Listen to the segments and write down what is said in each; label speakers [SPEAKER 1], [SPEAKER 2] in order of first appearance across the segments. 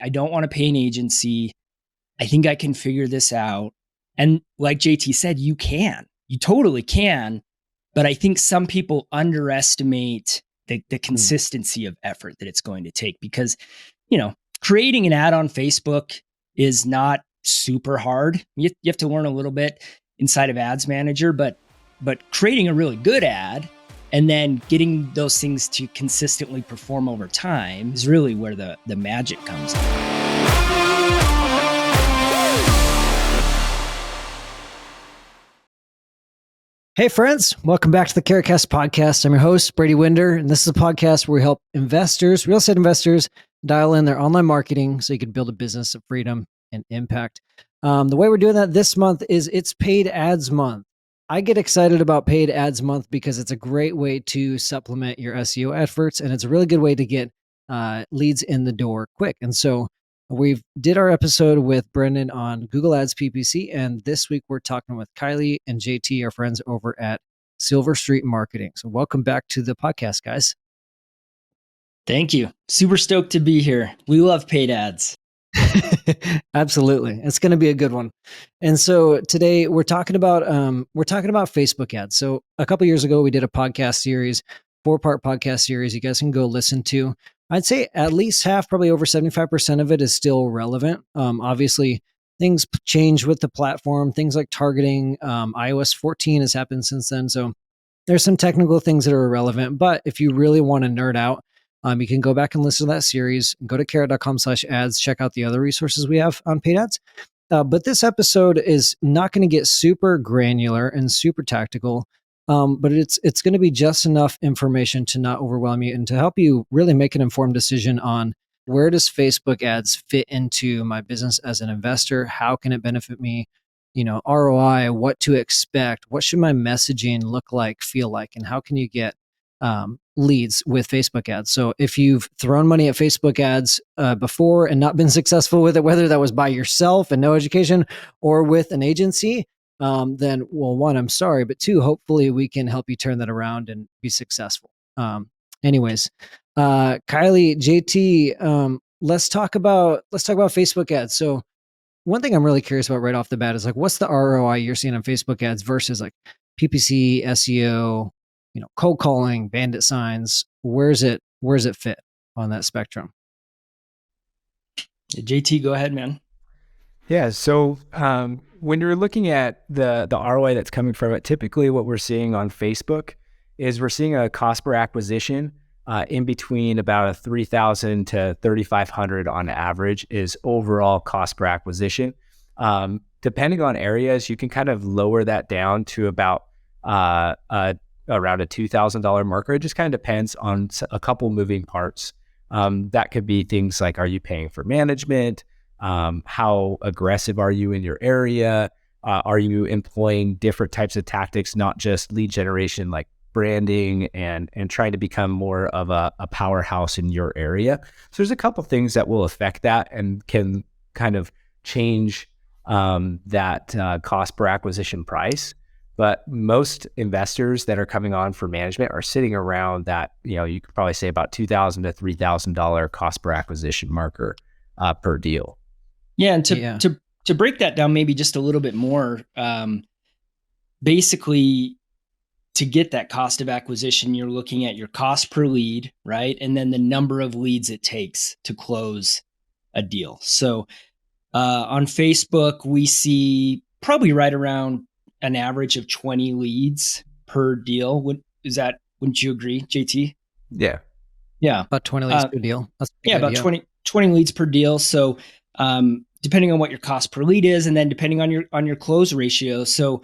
[SPEAKER 1] I don't want to pay an agency. I think I can figure this out. And like JT said, you totally can. But I think some people underestimate the consistency of effort that it's going to take because, creating an ad on Facebook is not super hard. You have to learn a little bit inside of Ads Manager, but creating a really good ad and then getting those things to consistently perform over time is really where the magic comes in.
[SPEAKER 2] Hey friends, welcome back to the CareCast podcast. I'm your host, Brady Winder, and this is a podcast where we help investors, real estate investors, dial in their online marketing so you can build a business of freedom and impact. The way we're doing that this month is it's Paid Ads Month. I get excited about Paid Ads Month because it's a great way to supplement your SEO efforts, and it's a really good way to get leads in the door quick. And so we did our episode with Brendan on Google Ads PPC, and this week we're talking with Kylie and JT, our friends over at SilverStreet Marketing. So welcome back to the podcast, guys.
[SPEAKER 1] Thank you. Super stoked to be here. We love paid ads.
[SPEAKER 2] Absolutely. It's going to be a good one. And so today we're talking about Facebook ads. So a couple years ago, we did a podcast series, 4-part podcast series you guys can go listen to. I'd say at least half, probably over 75% of it is still relevant. Obviously, things change with the platform, things like targeting. iOS 14 has happened since then. So there's some technical things that are irrelevant. But if you really want to nerd out, you can go back and listen to that series, go to carrot.com/ads, check out the other resources we have on paid ads. But this episode is not going to get super granular and super tactical. But it's going to be just enough information to not overwhelm you and to help you really make an informed decision on where does Facebook ads fit into my business as an investor? How can it benefit me? ROI, what to expect, what should my messaging look like, feel like, and how can you get leads with Facebook ads? So if you've thrown money at Facebook ads before and not been successful with it, whether that was by yourself and no education or with an agency, then, well, one, I'm sorry, but two, hopefully we can help you turn that around and be successful. Anyways, Kylie, JT, let's talk about Facebook ads. So one thing I'm really curious about right off the bat is like, what's the ROI you're seeing on Facebook ads versus like PPC, SEO, cold calling, bandit signs? Where's it fit on that spectrum?
[SPEAKER 1] JT, go ahead, man.
[SPEAKER 3] Yeah. So when you're looking at the ROI that's coming from it, typically what we're seeing on Facebook is we're seeing a cost per acquisition in between about $3,000 to $3,500 on average is overall cost per acquisition. Depending on areas, you can kind of lower that down to about around a $2,000 marker. It just kind of depends on a couple moving parts. That could be things like, are you paying for management? How aggressive are you in your area? Are you employing different types of tactics, not just lead generation, like branding and trying to become more of a powerhouse in your area? So there's a couple things that will affect that and can kind of change that cost per acquisition price. But most investors that are coming on for management are sitting around that, you could probably say about $2,000 to $3,000 cost per acquisition marker per deal.
[SPEAKER 1] Yeah, and to break that down maybe just a little bit more, basically to get that cost of acquisition, you're looking at your cost per lead, right? And then the number of leads it takes to close a deal. So on Facebook, we see probably right around an average of 20 leads per deal. Wouldn't you agree, JT?
[SPEAKER 3] Yeah.
[SPEAKER 2] Yeah. About 20 leads per deal.
[SPEAKER 1] About 20 leads per deal. So depending on what your cost per lead is, and then depending on your close ratio. So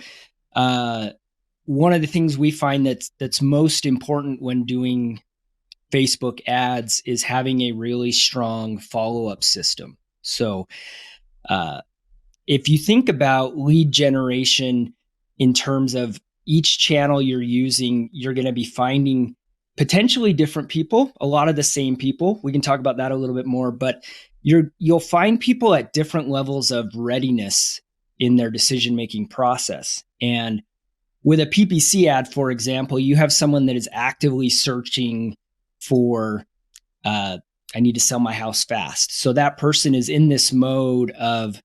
[SPEAKER 1] one of the things we find that's most important when doing Facebook ads is having a really strong follow-up system. So if you think about lead generation in terms of each channel you're using, you're going to be finding potentially different people, a lot of the same people. We can talk about that a little bit more, but you'll find people at different levels of readiness in their decision-making process. And with a PPC ad, for example, you have someone that is actively searching for a I need to sell my house fast. So that person is in this mode of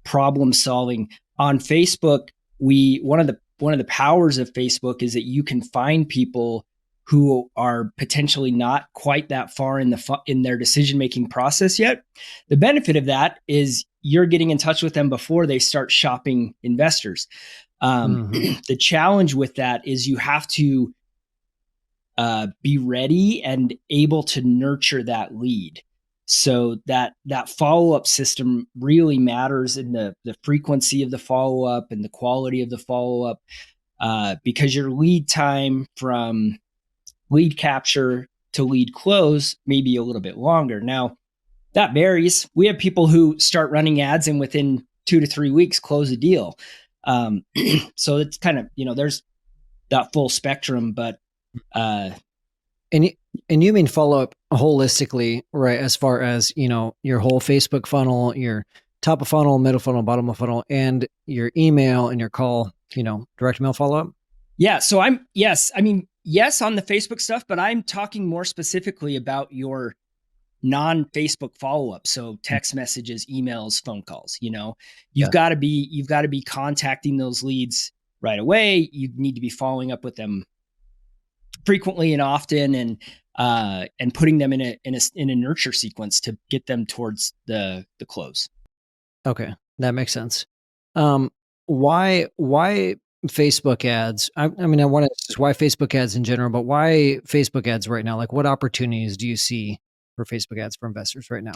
[SPEAKER 1] problem solving. On Facebook, one of the powers of Facebook is that you can find people who are potentially not quite that far in their decision making process yet. The benefit of that is you're getting in touch with them before they start shopping investors. The challenge with that is you have to be ready and able to nurture that lead. So that follow-up system really matters in the frequency of the follow-up and the quality of the follow-up, because your lead time from lead capture to lead close may be a little bit longer. Now, that varies. We have people who start running ads and within 2 to 3 weeks close a deal. So it's kind of, there's that full spectrum, but
[SPEAKER 2] and you mean follow up holistically, right? As far as, your whole Facebook funnel, your top of funnel, middle funnel, bottom of funnel, and your email and your call, direct mail follow up.
[SPEAKER 1] Yeah. So yes on the Facebook stuff, but I'm talking more specifically about your non-Facebook follow-up. So text messages, emails, phone calls, you've got to be contacting those leads right away. You need to be following up with them frequently and often, and putting them in a nurture sequence to get them towards the close.
[SPEAKER 2] Okay. That makes sense. Why Facebook ads? I mean, I want to just why Facebook ads in general, but why Facebook ads right now? Like, what opportunities do you see for Facebook ads for investors right now?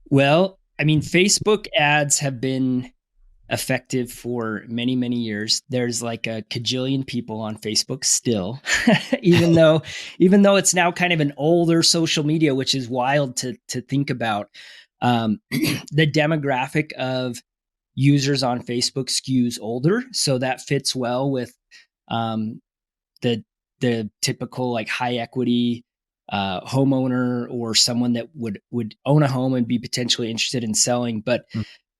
[SPEAKER 1] Well, I mean, Facebook ads have been effective for many, many years. There's like a cajillion people on Facebook still, even though it's now kind of an older social media, which is wild to think about. The demographic of users on Facebook skews older, so that fits well with the typical like high equity homeowner or someone that would own a home and be potentially interested in selling. But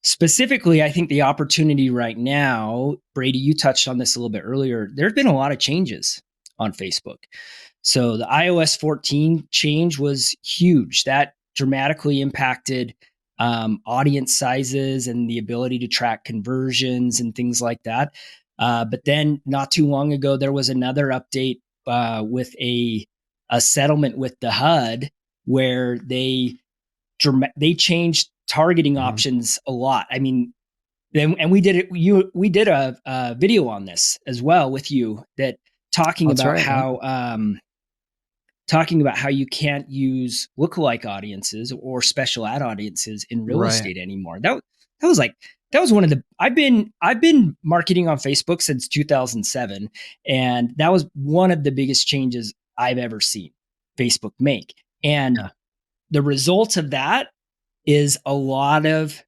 [SPEAKER 1] specifically, I think the opportunity right now, Brady, you touched on this a little bit earlier. There have been a lot of changes on Facebook. So the iOS 14 change was huge. That dramatically impacted audience sizes and the ability to track conversions and things like that. But then not too long ago, there was another update with a settlement with the HUD where they changed targeting options a lot. I mean, and we did it. We did a video on this as well with you that talking about how you can't use lookalike audiences or special ad audiences in real estate anymore. That was one of the I've been marketing on Facebook since 2007, and that was one of the biggest changes I've ever seen Facebook make. And the result of that is a lot of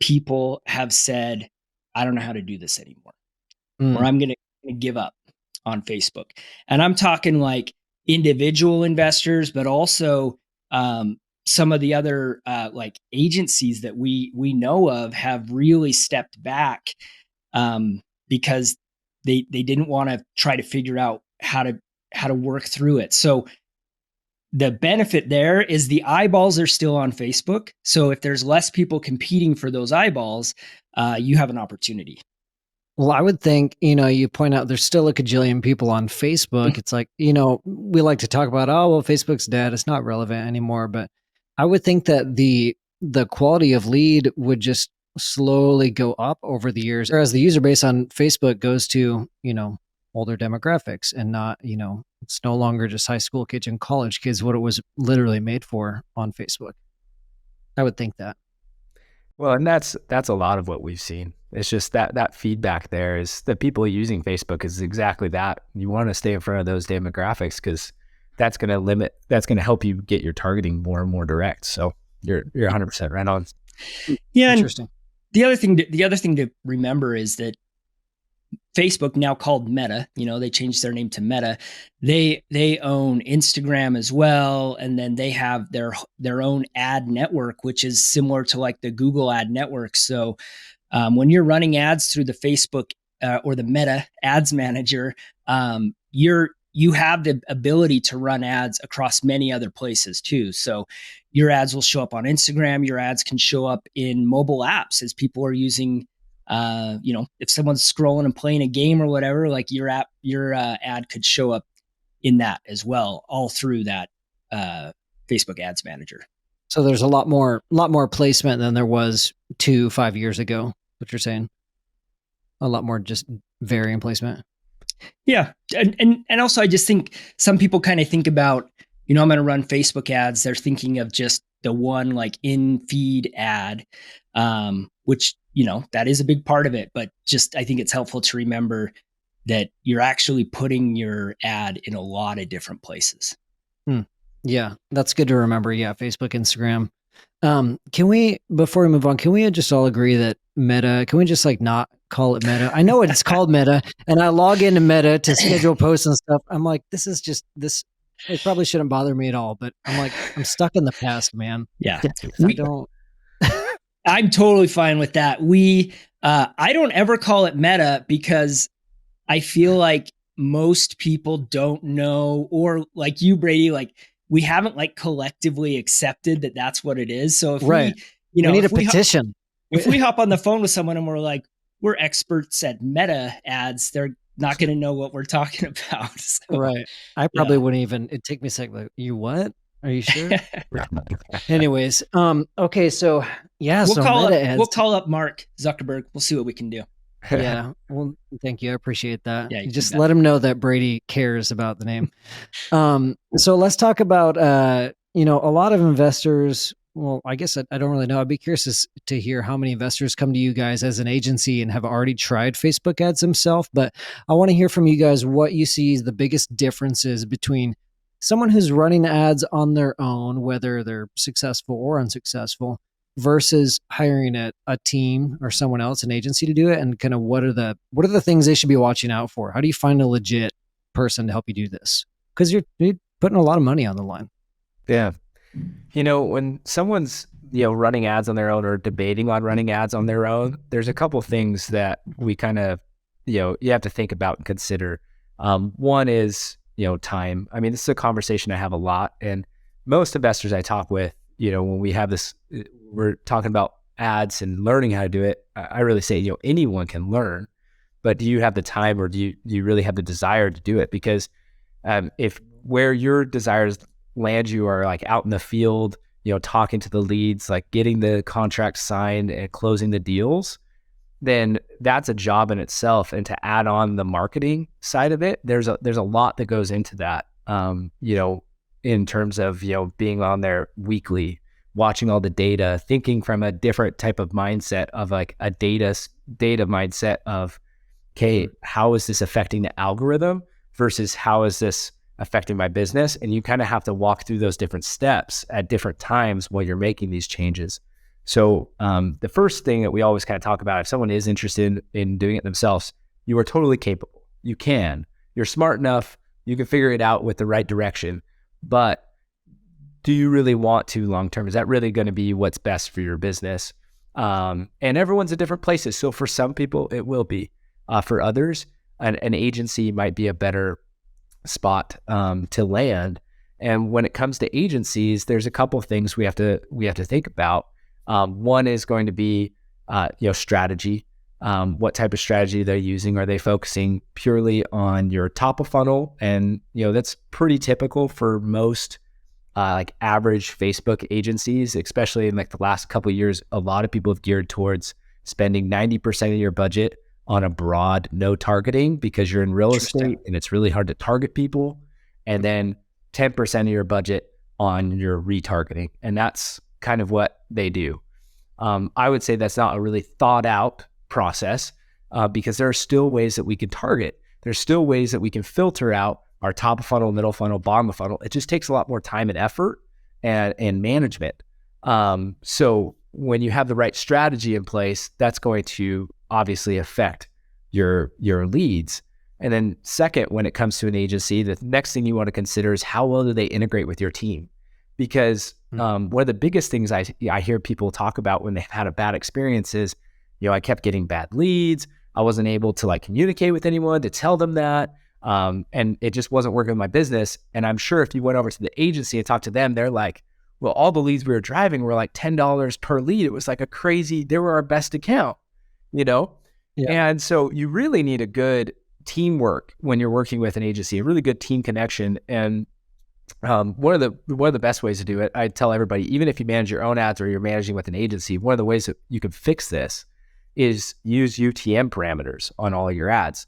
[SPEAKER 1] people have said, I don't know how to do this anymore, or I'm going to give up on Facebook. And I'm talking like individual investors, but also some of the other like agencies that we know of have really stepped back because they didn't want to try to figure out how to work through it. So the benefit there is the eyeballs are still on Facebook. So if there's less people competing for those eyeballs, you have an opportunity.
[SPEAKER 2] Well, I would think, you point out there's still a cajillion people on Facebook. It's like, we like to talk about, oh, well, Facebook's dead. It's not relevant anymore. But I would think that the quality of lead would just slowly go up over the years, whereas the user base on Facebook goes to, older demographics and not, it's no longer just high school kids and college kids, what it was literally made for on Facebook. I would think that.
[SPEAKER 3] Well, and that's a lot of what we've seen. It's just that feedback there is the people using Facebook is exactly that. You want to stay in front of those demographics because that's going to help you get your targeting more and more direct. So you're 100% right on.
[SPEAKER 1] Yeah. Interesting. The other thing to remember is that Facebook, now called Meta, they changed their name to Meta. They own Instagram as well, and then they have their own ad network, which is similar to like the Google ad network. So when you're running ads through the Facebook or the Meta Ads Manager, you're you have the ability to run ads across many other places too. So your ads will show up on Instagram. Your ads can show up in mobile apps as people are using, if someone's scrolling and playing a game or whatever, like your ad could show up in that as well, all through that Facebook Ads Manager.
[SPEAKER 2] So there's a lot more placement than there was 5 years ago. What you're saying? A lot more just varying placement.
[SPEAKER 1] Yeah. And also I just think some people kind of think about, I'm going to run Facebook ads. They're thinking of just the one like in feed ad, which, that is a big part of it. But just, I think it's helpful to remember that you're actually putting your ad in a lot of different places.
[SPEAKER 2] Yeah, that's good to remember. Yeah, Facebook, Instagram. Can we, before we move on, can we just all agree that Meta, can we just like not call it Meta? I know it's called Meta, and I log into Meta to schedule posts and stuff. I'm like, this is just this. It probably shouldn't bother me at all, but I'm like, I'm stuck in the past, man.
[SPEAKER 1] Yeah,
[SPEAKER 2] I don't.
[SPEAKER 1] I'm totally fine with that. I don't ever call it Meta because I feel like most people don't know, or like you, Brady, like we haven't like collectively accepted that that's what it is. So if we
[SPEAKER 2] need a petition.
[SPEAKER 1] If we hop on the phone with someone and we're like, we're experts at Meta ads, they're not going to know what we're talking about. So,
[SPEAKER 2] right. I probably wouldn't even, it'd take me a second. Like, you what? Are you sure? Anyways. Okay. So yeah.
[SPEAKER 1] We'll call up Mark Zuckerberg. We'll see what we can do.
[SPEAKER 2] Yeah. Well, thank you. I appreciate that.
[SPEAKER 1] Yeah,
[SPEAKER 2] just let him know that Brady cares about the name. So let's talk about, a lot of investors. Well, I guess I don't really know. I'd be curious to hear how many investors come to you guys as an agency and have already tried Facebook ads themselves. But I want to hear from you guys what you see as the biggest differences between someone who's running ads on their own, whether they're successful or unsuccessful, versus hiring a team or someone else, an agency, to do it, and kind of what are the things they should be watching out for? How do you find a legit person to help you do this? Because you're putting a lot of money on the line.
[SPEAKER 3] Yeah. When someone's, running ads on their own or debating on running ads on their own, there's a couple things that we kind of, you have to think about and consider. One is, time. I mean, this is a conversation I have a lot, and most investors I talk with, when we have this, we're talking about ads and learning how to do it. I really say, anyone can learn, but do you have the time, or do you really have the desire to do it? Because if where your desires land you are like out in the field, talking to the leads, like getting the contracts signed and closing the deals, then that's a job in itself. And to add on the marketing side of it, there's a lot that goes into that. In terms of, being on there weekly, watching all the data, thinking from a different type of mindset of like a data mindset of, okay, how is this affecting the algorithm versus how is this affecting my business? And you kind of have to walk through those different steps at different times while you're making these changes. So the first thing that we always kind of talk about, if someone is interested in doing it themselves, you are totally capable. You're smart enough, you can figure it out with the right direction. But do you really want to long-term? Is that really going to be what's best for your business? And everyone's at different places. So for some people, it will be. For others, an agency might be a better spot to land. And when it comes to agencies, there's a couple of things we have to think about. One is going to be, strategy. What type of strategy they're using? Are they focusing purely on your top of funnel? And, that's pretty typical for most like average Facebook agencies, especially in like the last couple of years. A lot of people have geared towards spending 90% of your budget on a broad no targeting because you're in real estate and it's really hard to target people. And then 10% of your budget on your retargeting. And that's kind of what they do. I would say that's not a really thought out process because there are still ways that we can target. There's still ways that we can filter out our top of funnel, middle funnel, bottom of funnel. It just takes a lot more time and effort and management. So when you have the right strategy in place, that's going to obviously affect your leads. And then second, when it comes to an agency, the next thing you want to consider is how well do they integrate with your team? Because one of the biggest things I hear people talk about when they've had a bad experience is, I kept getting bad leads. I wasn't able to like communicate with anyone to tell them that. And it just wasn't working with my business. And I'm sure if you went over to the agency and talked to them, they're like, well, all the leads we were driving were like $10 per lead. It was like they were our best account, you know?
[SPEAKER 2] Yeah.
[SPEAKER 3] And so you really need a good teamwork when you're working with an agency, a really good team connection. And one of the best ways to do it, I tell everybody, even if you manage your own ads or you're managing with an agency, one of the ways that you can fix this is use UTM parameters on all of your ads.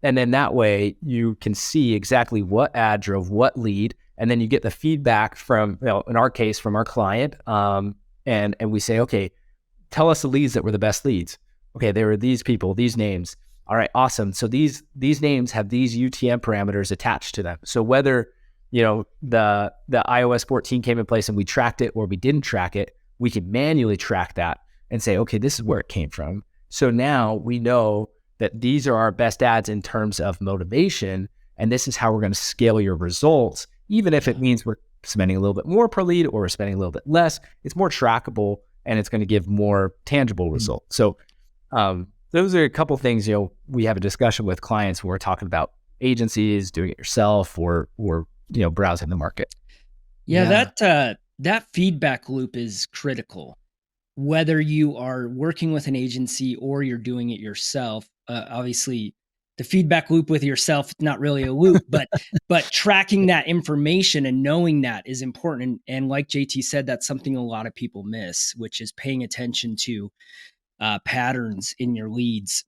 [SPEAKER 3] And then that way you can see exactly what ad drove what lead. And then you get the feedback from, in our case, from our client. And we say, okay, tell us the leads that were the best leads. Okay, they were these people, these names. All right, awesome. So these names have these UTM parameters attached to them. So whether the iOS 14 came in place and we tracked it or we didn't track it, we can manually track that and say, okay, this is where it came from. So now we know that these are our best ads in terms of motivation, and this is how we're going to scale your results, even if it means we're spending a little bit more per lead or we're spending a little bit less. It's more trackable and it's going to give more tangible results. So those are a couple things, we have a discussion with clients when we're talking about agencies, doing it yourself, or browsing the market.
[SPEAKER 1] Yeah. That feedback loop is critical. Whether you are working with an agency or you're doing it yourself, obviously the feedback loop with yourself, not really a loop, but tracking that information and knowing that is important. And like JT said, that's something a lot of people miss, which is paying attention to patterns in your leads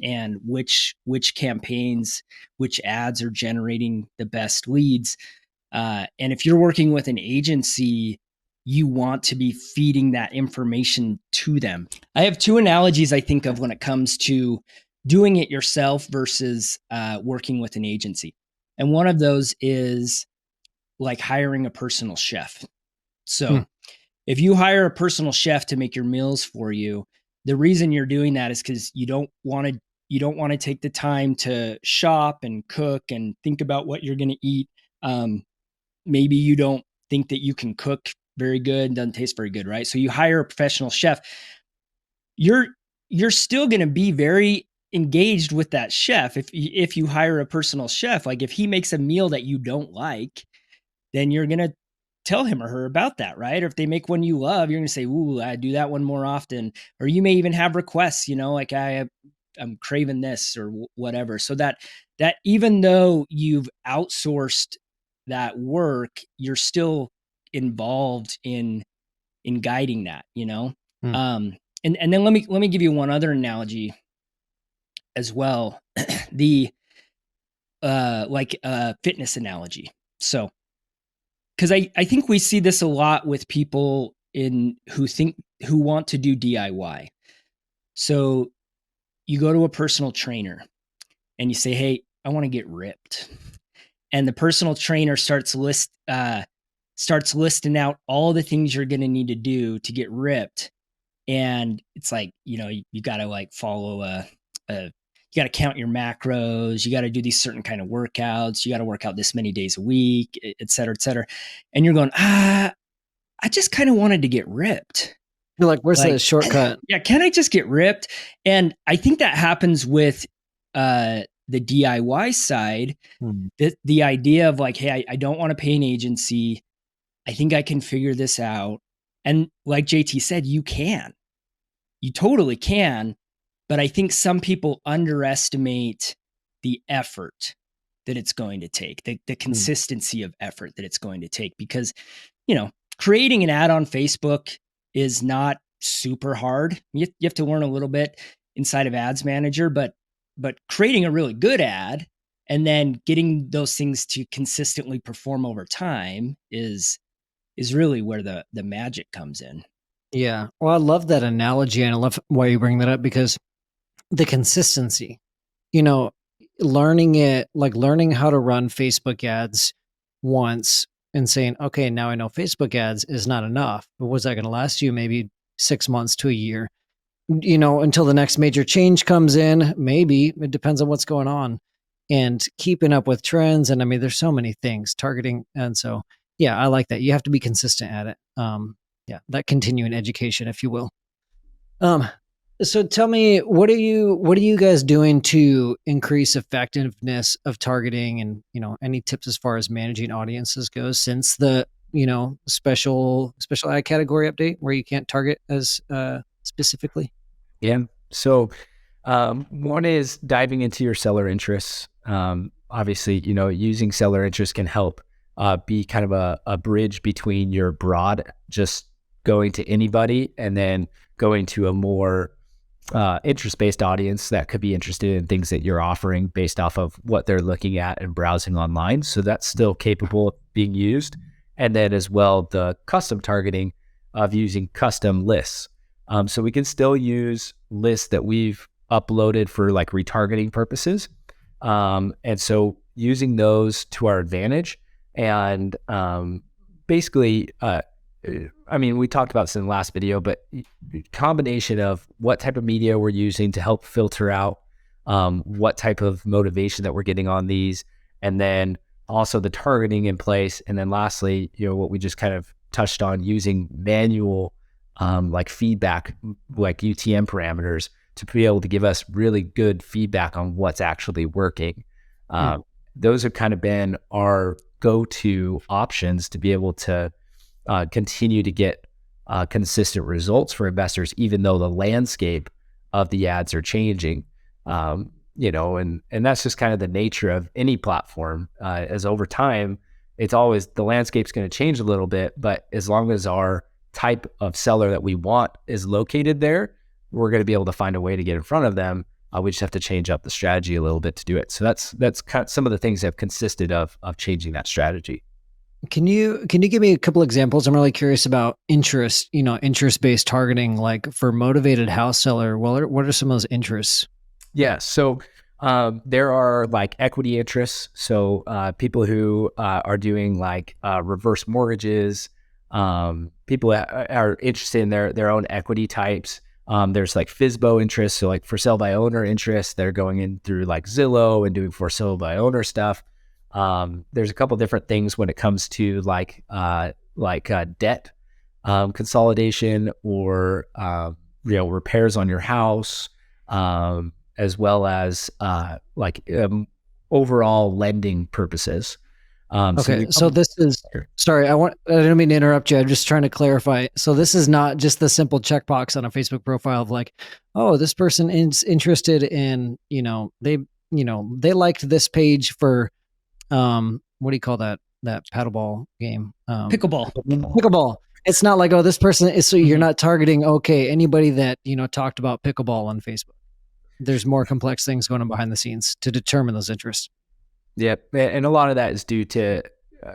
[SPEAKER 1] and which campaigns, which ads are generating the best leads. And if you're working with an agency, you want to be feeding that information to them. I have two analogies I think of when it comes to doing it yourself versus working with an agency. And one of those is like hiring a personal chef. So if you hire a personal chef to make your meals for you, the reason you're doing that is because you don't want to take the time to shop and cook and think about what you're going to eat. Maybe you don't think that you can cook very good and doesn't taste very good, right? So you hire a professional chef. You're still going to be very engaged with that chef. If you hire a personal chef, like if he makes a meal that you don't like, then you're going to tell him or her about that, right? Or if they make one you love, you're going to say, ooh, I do that one more often. Or you may even have requests, like I'm craving this or whatever. So that even though you've outsourced that work, you're still involved in guiding that, and then let me give you one other analogy as well. The fitness analogy. So because I think we see this a lot with people who want to do DIY. So you go to a personal trainer and you say, hey, I want to get ripped. And the personal trainer starts listing out all the things you're going to need to do to get ripped. And it's like, you got to like follow you got to count your macros. You got to do these certain kind of workouts. You got to work out this many days a week, et cetera, et cetera. And you're going, I just kind of wanted to get ripped.
[SPEAKER 2] You're like, where's the shortcut?
[SPEAKER 1] Yeah. Can I just get ripped? And I think that happens with the DIY side. The idea of like, hey, I don't want to pay an agency. I think I can figure this out. And like JT said, you totally can. But I think some people underestimate the effort that it's going to take, the consistency of effort that it's going to take, because, creating an ad on Facebook is not super hard. You have to learn a little bit inside of Ads Manager, but creating a really good ad and then getting those things to consistently perform over time is really where the magic comes in.
[SPEAKER 2] Yeah. Well, I love that analogy, and I love why you bring that up, because the consistency, learning how to run Facebook ads once and saying, okay, now I know Facebook ads is not enough. But was that going to last you maybe 6 months to a year? Until the next major change comes in, maybe. It depends on what's going on. And keeping up with trends. And I mean, there's so many things, targeting. And so, yeah, I like that. You have to be consistent at it. Yeah, that continuing education, if you will. So tell me, what are you guys doing to increase effectiveness of targeting, and any tips as far as managing audiences goes since the special ad category update where you can't target as specifically?
[SPEAKER 3] Yeah. So one is diving into your seller interests. Obviously, using seller interest can help be kind of a bridge between your broad, just going to anybody, and then going to a more interest-based audience that could be interested in things that you're offering based off of what they're looking at and browsing online. So that's still capable of being used. And then as well, the custom targeting of using custom lists. So we can still use lists that we've uploaded for like retargeting purposes. And so using those to our advantage and basically, we talked about this in the last video, but combination of what type of media we're using to help filter out what type of motivation that we're getting on these, and then also the targeting in place. And then lastly, what we just kind of touched on, using manual like feedback, like UTM parameters to be able to give us really good feedback on what's actually working. Those have kind of been our go-to options to be able to continue to get consistent results for investors, even though the landscape of the ads are changing. And that's just kind of the nature of any platform. As over time, it's always the landscape's going to change a little bit, but as long as our type of seller that we want is located there, we're going to be able to find a way to get in front of them. We just have to change up the strategy a little bit to do it. So that's kind of some of the things that have consisted of changing that strategy.
[SPEAKER 2] Can you give me a couple examples? I'm really curious about interest-based targeting, like for motivated house seller. Well, what are some of those interests?
[SPEAKER 3] Yeah. So there are like equity interests. So people who are doing like reverse mortgages, people that are interested in their own equity types. There's like FSBO interests. So like for sale by owner interests, they're going in through like Zillow and doing for sale by owner stuff. There's a couple different things when it comes to like debt consolidation or repairs on your house, as well as overall lending purposes.
[SPEAKER 2] Okay, so this is, sorry, I didn't mean to interrupt you. I'm just trying to clarify. So this is not just the simple checkbox on a Facebook profile of like, oh, this person is interested in, they liked this page for, what do you call that paddleball game? Pickleball. It's not like, oh, this person is, so you're not targeting, okay, anybody that, talked about pickleball on Facebook. There's more complex things going on behind the scenes to determine those interests.
[SPEAKER 3] Yep. And a lot of that is due to,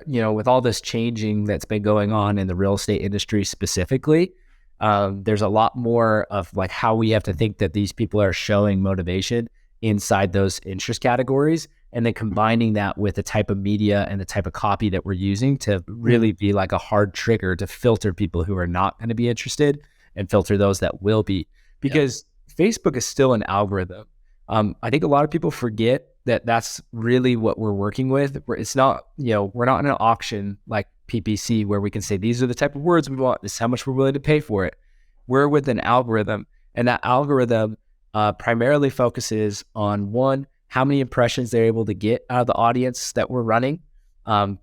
[SPEAKER 3] with all this changing that's been going on in the real estate industry specifically, there's a lot more of like how we have to think that these people are showing motivation inside those interest categories, and then combining that with the type of media and the type of copy that we're using to really be like a hard trigger to filter people who are not going to be interested and filter those that will be, because Facebook is still an algorithm. I think a lot of people forget that that's really what we're working with. It's not, we're not in an auction like PPC where we can say, these are the type of words we want, this is how much we're willing to pay for it. We're with an algorithm, and that algorithm primarily focuses on, one, how many impressions they're able to get out of the audience that we're running.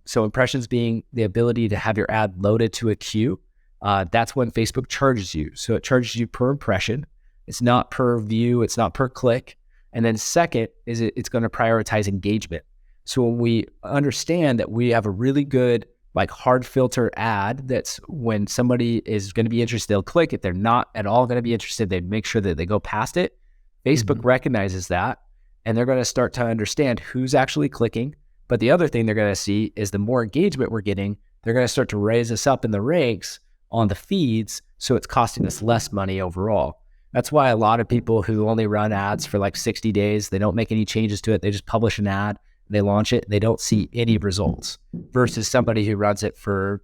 [SPEAKER 3] So impressions being the ability to have your ad loaded to a queue. That's when Facebook charges you. So it charges you per impression. It's not per view. It's not per click. And then second is it's going to prioritize engagement. So when we understand that we have a really good like hard filter ad, that's when somebody is going to be interested, they'll click. If they're not at all going to be interested, they make sure that they go past it. Facebook recognizes that, and they're going to start to understand who's actually clicking. But the other thing they're going to see is the more engagement we're getting, they're going to start to raise us up in the ranks on the feeds. So it's costing us less money overall. That's why a lot of people who only run ads for like 60 days, they don't make any changes to it. They just publish an ad, they launch it, they don't see any results, versus somebody who runs it for,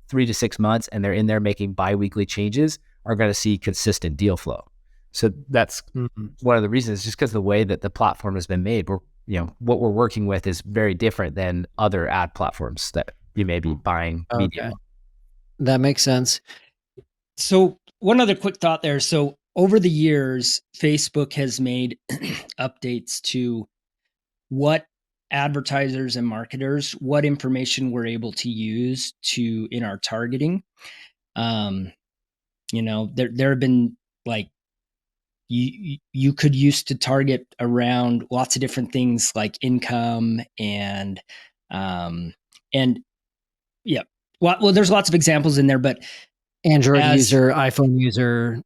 [SPEAKER 3] 3 to 6 months and they're in there making bi-weekly changes, are going to see consistent deal flow. So that's one of the reasons, just because the way that the platform has been made, what we're working with is very different than other ad platforms that you may be buying media.
[SPEAKER 2] That makes sense.
[SPEAKER 1] So one other quick thought there. So over the years, Facebook has made updates to what advertisers and marketers, what information we're able to use to in our targeting. Um, there have been like you could use to target around lots of different things like income um and yeah. Well, there's lots of examples in there, but
[SPEAKER 2] Android
[SPEAKER 1] as
[SPEAKER 2] user, iPhone user.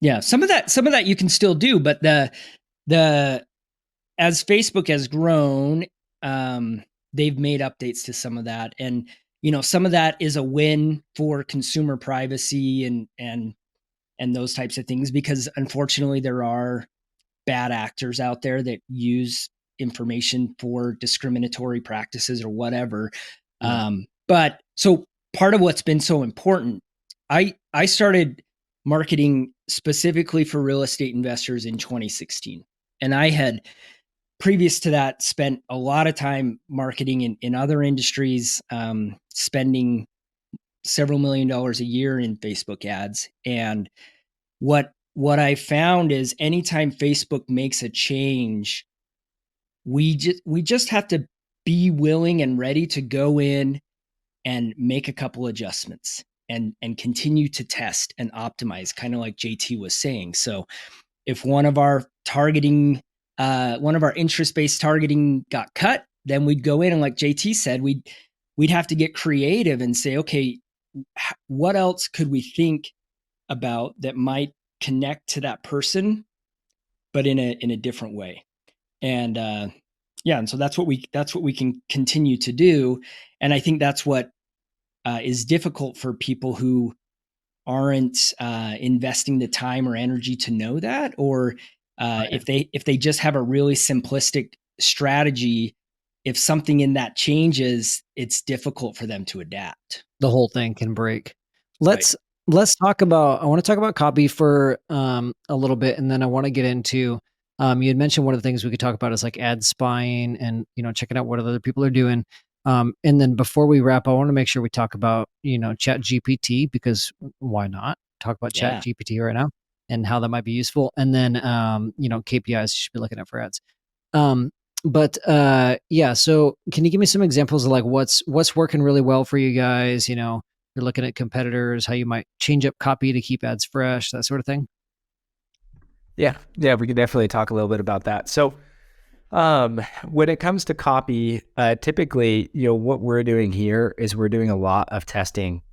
[SPEAKER 1] yeah, some of that you can still do, but the as Facebook has grown, they've made updates to some of that, and some of that is a win for consumer privacy and those types of things, because unfortunately there are bad actors out there that use information for discriminatory practices or whatever.
[SPEAKER 2] Yeah.
[SPEAKER 1] But so part of what's been so important, I started marketing specifically for real estate investors in 2016. And I had previous to that spent a lot of time marketing in other industries, spending several $1 million a year in Facebook ads. And what I found is anytime Facebook makes a change, we just have to be willing and ready to go in and make a couple adjustments and continue to test and optimize, kind of like JT was saying. So if one of our interest-based targeting got cut, then we'd go in and, like JT said, we'd have to get creative and say, okay, what else could we think about that might connect to that person, but in a different way. And and so that's what we can continue to do. And I think that's what is difficult for people who aren't investing the time or energy to know that, or
[SPEAKER 2] Right.
[SPEAKER 1] if they just have a really simplistic strategy, if something in that changes, it's difficult for them to adapt.
[SPEAKER 2] The whole thing can break.
[SPEAKER 1] Right.
[SPEAKER 2] Let's talk about, I want to talk about copy for a little bit, and then I want to get into you had mentioned one of the things we could talk about is like ad spying and checking out what other people are doing. And then before we wrap, I want to make sure we talk about Chat GPT, because why not talk about Chat
[SPEAKER 1] Yeah.
[SPEAKER 2] GPT right now and how that might be useful, and then KPIs you should be looking at for ads. But yeah, so can you give me some examples of like what's working really well for you guys? You're looking at competitors, how you might change up copy to keep ads fresh, that sort of thing.
[SPEAKER 3] Yeah, we could definitely talk a little bit about that. So, when it comes to copy, typically, what we're doing here is we're doing a lot of testing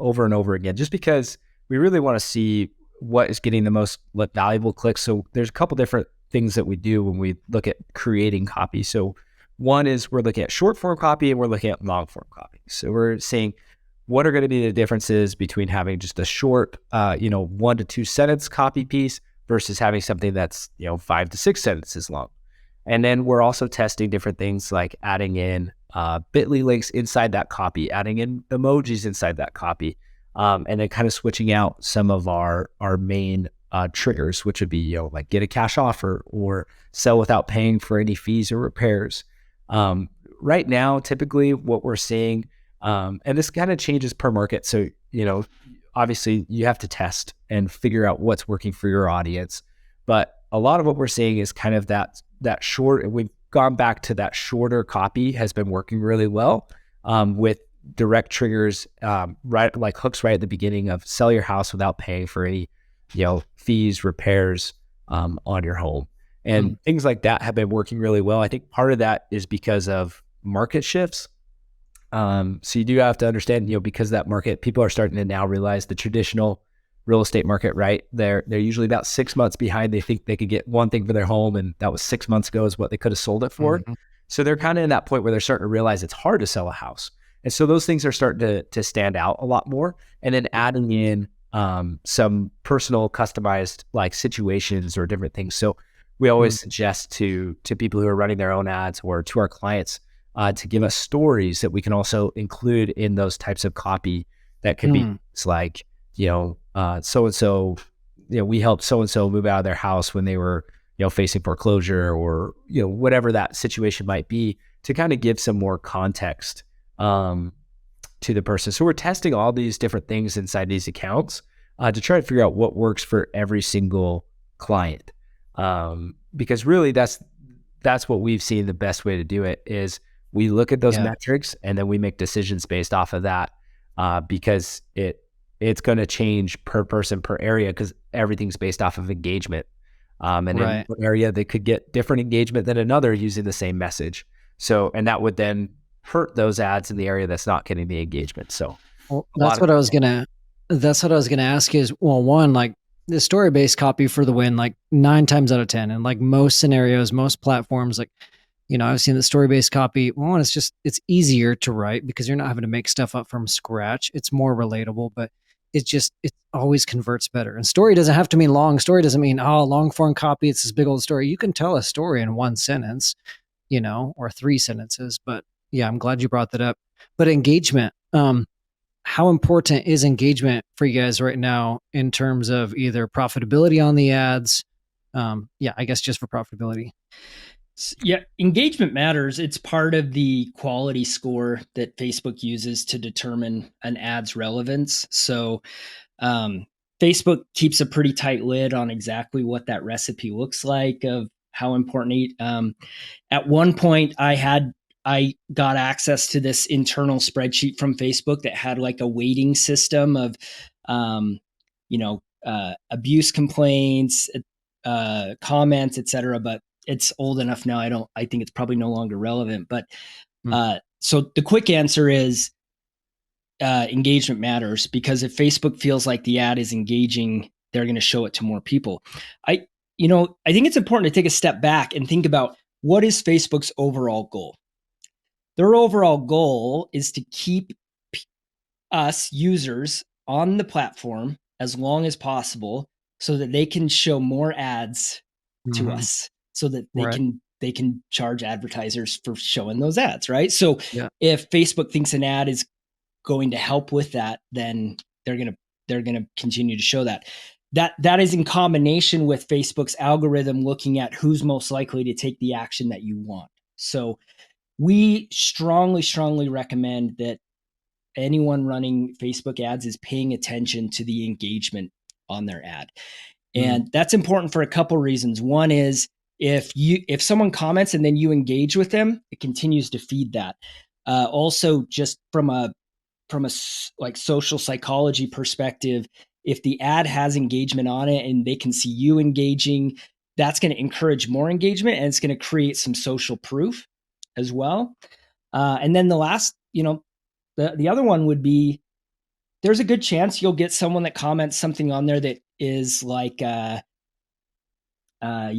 [SPEAKER 3] over and over again, just because we really want to see what is getting the most valuable clicks. So there's a couple different things that we do when we look at creating copy. So one is we're looking at short form copy and we're looking at long form copy. So we're seeing what are going to be the differences between having just a short, 1 to 2 sentence copy piece versus having something that's, 5 to 6 sentences long. And then we're also testing different things like adding in bit.ly links inside that copy, adding in emojis inside that copy, and then kind of switching out some of our main triggers, which would be, like get a cash offer or sell without paying for any fees or repairs. Right now, typically what we're seeing, and this kind of changes per market. So, obviously you have to test and figure out what's working for your audience. But a lot of what we're seeing is kind of that short, we've gone back to that shorter copy has been working really well with direct triggers, right, like hooks right at the beginning of sell your house without paying for any, fees, repairs on your home. And things like that have been working really well. I think part of that is because of market shifts. So you do have to understand, because that market, people are starting to now realize the traditional real estate market, right? They're usually about 6 months behind. They think they could get one thing for their home, and that was 6 months ago is what they could have sold it for. Mm-hmm. So they're kind of in that point where they're starting to realize it's hard to sell a house. And so those things are starting to stand out a lot more. And then adding in some personal customized like situations or different things. So we always suggest to people who are running their own ads or to our clients to give us stories that we can also include in those types of copy that could be things like, so-and-so, we helped so-and-so move out of their house when they were, facing foreclosure or, whatever that situation might be, to kind of give some more context to the person. So we're testing all these different things inside these accounts. to try to figure out what works for every single client. Because really that's what we've seen the best way to do it is we look at those
[SPEAKER 2] Yeah.
[SPEAKER 3] metrics and then we make decisions based off of that, because it's going to change per person, per area, because everything's based off of engagement. And in
[SPEAKER 2] Right.
[SPEAKER 3] one area, they could get different engagement than another using the same message. So, and that would then hurt those ads in the area that's not getting the engagement. So
[SPEAKER 2] Well,
[SPEAKER 3] a lot
[SPEAKER 2] that's
[SPEAKER 3] of
[SPEAKER 2] what I was gonna. That's what I was gonna ask. Is, well, one, like the story based copy for the win, like 9 times out of 10, and like most scenarios, most platforms, like, I've seen the story based copy. One, it's easier to write because you're not having to make stuff up from scratch. It's more relatable, but it always converts better. And story doesn't have to mean long. Story doesn't mean, oh, long form copy. It's this big old story. You can tell a story in one sentence, or 3 sentences. But yeah, I'm glad you brought that up. But engagement. How important is engagement for you guys right now in terms of either profitability on the ads? Yeah, I guess just for profitability.
[SPEAKER 1] Yeah, engagement matters. It's part of the quality score that Facebook uses to determine an ad's relevance. So, um, Facebook keeps a pretty tight lid on exactly what that recipe looks like of how important. At one point, I got access to this internal spreadsheet from Facebook that had like a weighting system of, um, abuse complaints, comments, etc. But it's old enough now. I think it's probably no longer relevant. But
[SPEAKER 2] Mm.
[SPEAKER 1] so the quick answer is engagement matters, because if Facebook feels like the ad is engaging, they're going to show it to more people. I think it's important to take a step back and think about what is Facebook's overall goal. Their overall goal is to keep us users on the platform as long as possible so that they can show more ads to
[SPEAKER 2] Mhm.
[SPEAKER 1] us, so that
[SPEAKER 2] Right.
[SPEAKER 1] they can charge advertisers for showing those ads, right? So
[SPEAKER 2] Yeah.
[SPEAKER 1] if Facebook thinks an ad is going to help with that, then they're going to continue to show that. That is in combination with Facebook's algorithm looking at who's most likely to take the action that you want. So we strongly recommend that anyone running Facebook ads is paying attention to the engagement on their ad.
[SPEAKER 2] Mm.
[SPEAKER 1] And that's important for a couple reasons. One is if someone comments and then you engage with them, it continues to feed that. Also, just from a like social psychology perspective, if the ad has engagement on it and they can see you engaging, that's going to encourage more engagement, and it's going to create some social proof as well. And then the last, the other one would be, there's a good chance you'll get someone that comments something on there that is like you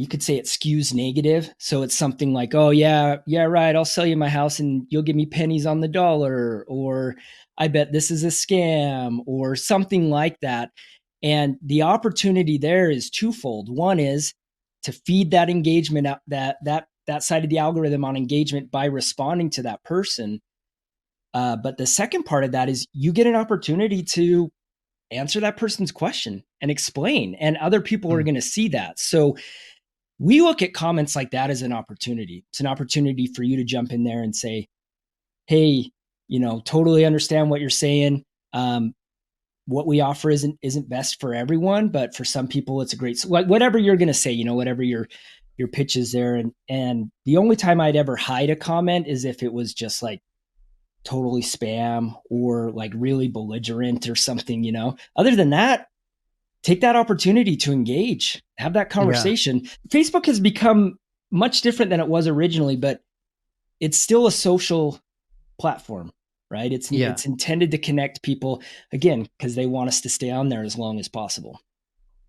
[SPEAKER 1] could say it skews negative. So it's something like, oh, yeah, right, I'll sell you my house and you'll give me pennies on the dollar, or I bet this is a scam, or something like that. And the opportunity there is twofold. One is to feed that engagement up, that side of the algorithm on engagement by responding to that person. But the second part of that is you get an opportunity to answer that person's question and explain, and other people are
[SPEAKER 2] Mm.
[SPEAKER 1] going to see that. So we look at comments like that as an opportunity. It's an opportunity for you to jump in there and say, hey, totally understand what you're saying. What we offer isn't best for everyone, but for some people it's a great, like whatever you're going to say, whatever your pitch is there. And the only time I'd ever hide a comment is if it was just like totally spam or like really belligerent or something. Other than that, take that opportunity to engage, have that
[SPEAKER 2] Yeah.
[SPEAKER 1] conversation. Facebook has become much different than it was originally, but it's still a social platform, right? It's
[SPEAKER 2] Yeah.
[SPEAKER 1] it's intended to connect people, again, because they want us to stay on there as long as possible.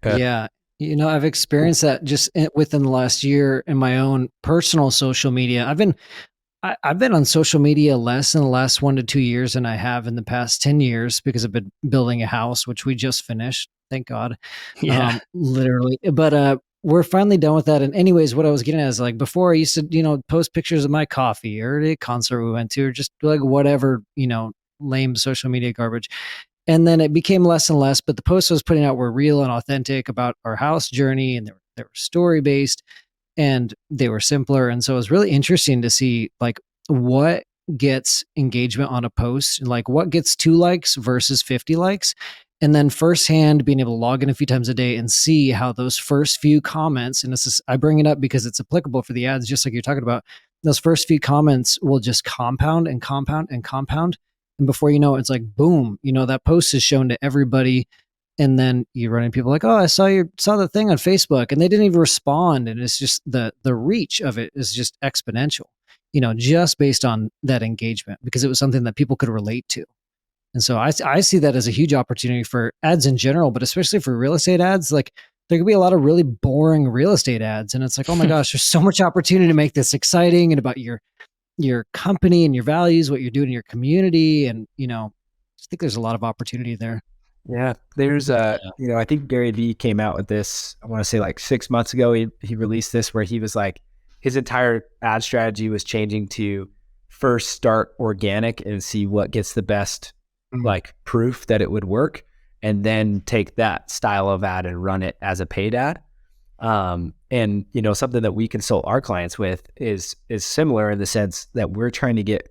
[SPEAKER 2] Yeah. I've experienced that just within the last year in my own personal social media. I've been on social media less in the last 1 to 2 years than I have in the past 10 years because I've been building a house, which we just finished. Thank God.
[SPEAKER 1] Yeah.
[SPEAKER 2] Literally. But we're finally done with that. And anyways, what I was getting at is, like, before I used to, post pictures of my coffee or a concert we went to, or just like whatever, lame social media garbage. And then it became less and less, but the posts I was putting out were real and authentic about our house journey, and they were story based, and they were simpler. And so it was really interesting to see, like, what gets engagement on a post, and like what gets 2 likes versus 50 likes. And then firsthand being able to log in a few times a day and see how those first few comments, and this is, I bring it up because it's applicable for the ads, just like you're talking about, those first few comments will just compound and compound and compound. And before you know it, it's like, boom, that post is shown to everybody. And then you run into people like, oh, I saw the thing on Facebook, and they didn't even respond. And it's just the reach of it is just exponential, just based on that engagement, because it was something that people could relate to. And so I see that as a huge opportunity for ads in general, but especially for real estate ads. Like, there could be a lot of really boring real estate ads. And it's like, oh my gosh, there's so much opportunity to make this exciting and about your company and your values, what you're doing in your community. And, I think there's a lot of opportunity there.
[SPEAKER 3] Yeah, there's I think Gary Vee came out with this, I want to say like 6 months ago, he released this where he was like, his entire ad strategy was changing to first start organic and see what gets the best like proof that it would work, and then take that style of ad and run it as a paid ad. And something that we consult our clients with is similar in the sense that we're trying to get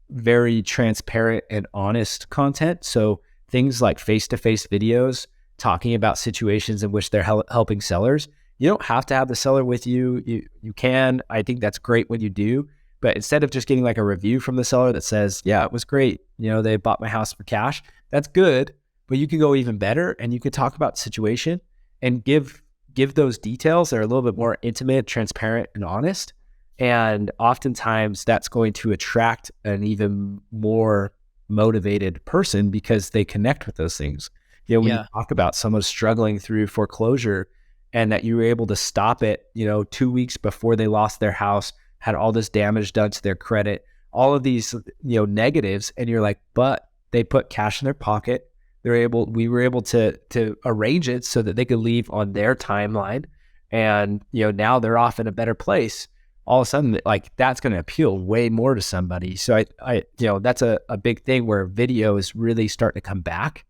[SPEAKER 3] very transparent and honest content. So things like face-to-face videos talking about situations in which they're helping sellers. You don't have to have the seller with you. You can. I think that's great when you do. But instead of just getting like a review from the seller that says, yeah, it was great, they bought my house for cash, that's good. But you can go even better, and you can talk about the situation and give those details that are a little bit more intimate, transparent, and honest. And oftentimes that's going to attract an even more motivated person because they connect with those things. When you talk about someone struggling through foreclosure and that you were able to stop it, 2 weeks before they lost their house, had all this damage done to their credit, all of these, negatives. And you're like, but they put cash in their pocket. We were able to arrange it so that they could leave on their timeline. And, now they're off in a better place. All of a sudden, like, that's going to appeal way more to somebody. So I that's a big thing where video is really starting to come back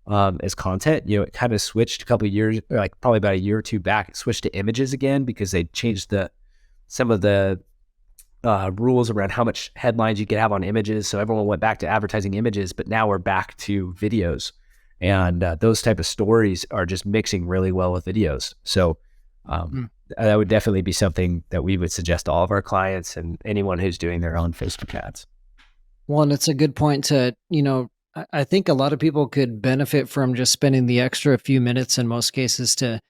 [SPEAKER 3] as content. It kind of switched a couple of years, like probably about a year or two back, it switched to images again because they changed some of the rules around how much headlines you could have on images. So everyone went back to advertising images, but now we're back to videos. And those type of stories are just mixing really well with videos. So that would definitely be something that we would suggest to all of our clients and anyone who's doing their own Facebook ads.
[SPEAKER 2] Well, and it's a good point to, I think a lot of people could benefit from just spending the extra few minutes in most cases to,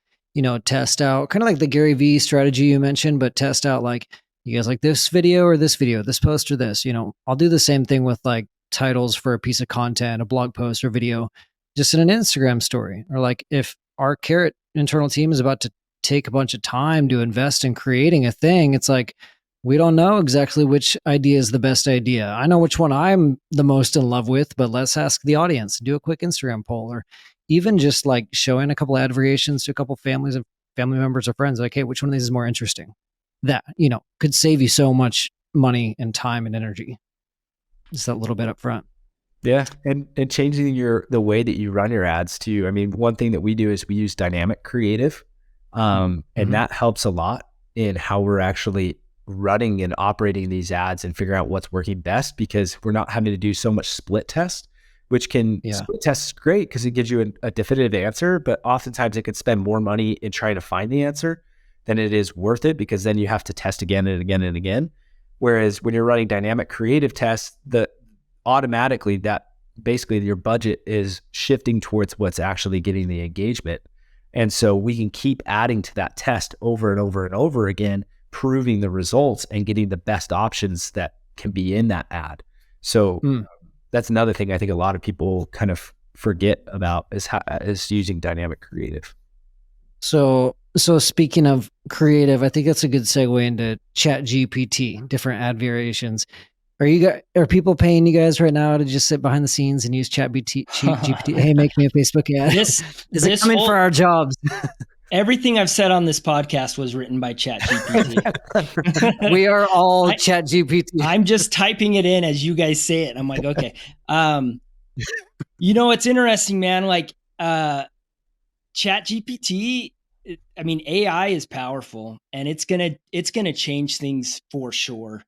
[SPEAKER 2] test out kind of like the Gary Vee strategy you mentioned, but test out like, you guys like this video or this video, this post or this, I'll do the same thing with like titles for a piece of content, a blog post or video, just in an Instagram story. Or like if our Carrot internal team is about to take a bunch of time to invest in creating a thing, it's like, we don't know exactly which idea is the best idea. I know which one I'm the most in love with, but let's ask the audience, do a quick Instagram poll, or even just like showing a couple ad variations to a couple families and family members or friends. Like, hey, which one of these is more interesting? That, could save you so much money and time and energy. Just that little bit up front.
[SPEAKER 3] Yeah. And changing the way that you run your ads too. I mean, one thing that we do is we use dynamic creative. And that helps a lot in how we're actually running and operating these ads and figuring out what's working best, because we're not having to do so much split test, which split test is great because it gives you a definitive answer, but oftentimes it could spend more money in trying to find the answer than it is worth it, because then you have to test again and again and again. Whereas when you're running dynamic creative tests, automatically that basically your budget is shifting towards what's actually getting the engagement. And so we can keep adding to that test over and over and over again, proving the results and getting the best options that can be in that ad. So that's another thing I think a lot of people kind of forget about is using dynamic creative.
[SPEAKER 2] So speaking of creative, I think that's a good segue into ChatGPT, different ad variations. Are people paying you guys right now to just sit behind the scenes and use GPT? Hey, make me a Facebook ad. Is coming for our jobs?
[SPEAKER 1] Everything I've said on this podcast was written by ChatGPT.
[SPEAKER 2] We are all ChatGPT.
[SPEAKER 1] I'm just typing it in as you guys say it. I'm like, okay. It's interesting, man. Like ChatGPT, I mean, AI is powerful and it's gonna change things for sure.